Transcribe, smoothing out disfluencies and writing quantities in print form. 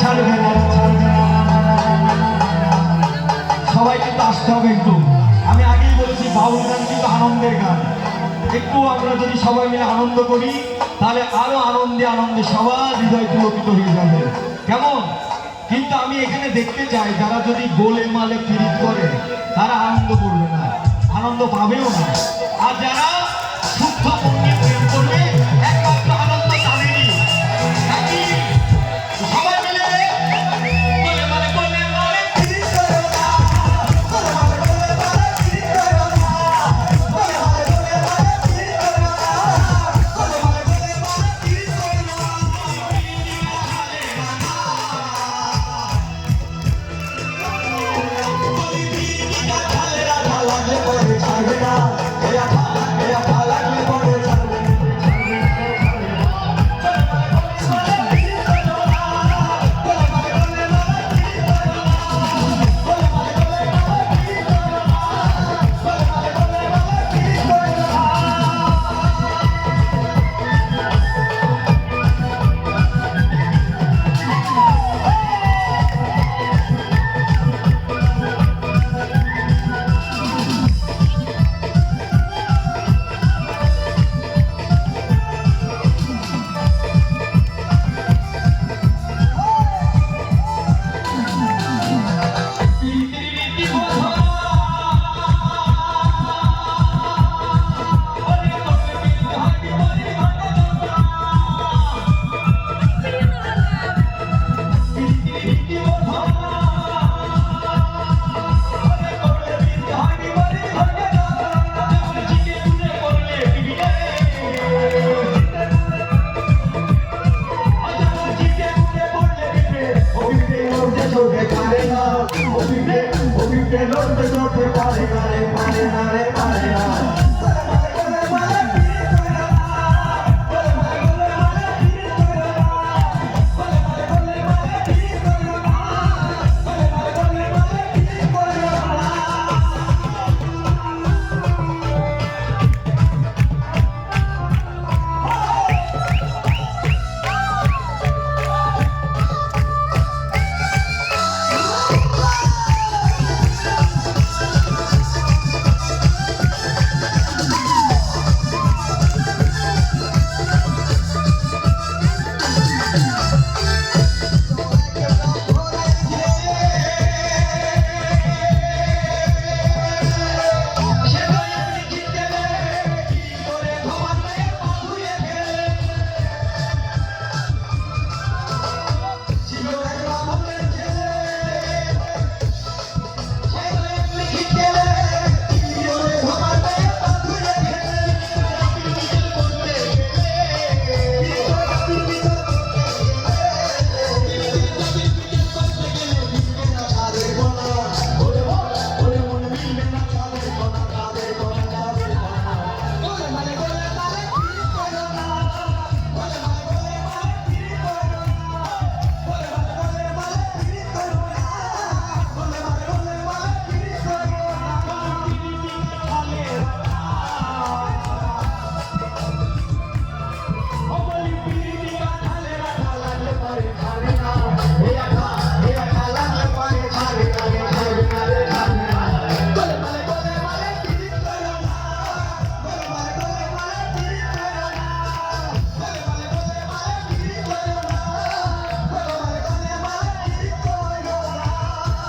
ছাড়বে না, ছাড়বে না। সবাই কিন্তু আসতে হবে একটু। আমি আগেই বলেছি বাউল গান কিন্তু আনন্দের গান। একটু আমরা যদি সবাই মিলে আনন্দ করি তাহলে আরো আনন্দে আনন্দে সবার হৃদয় পুলকিত হয়ে যাবে। কেমন? কিন্তু আমি এখানে দেখতে চাই যারা যদি গোলে মালে পীড়িত করে তারা আনন্দ করবে না, আনন্দ পাবেও না। আর যারা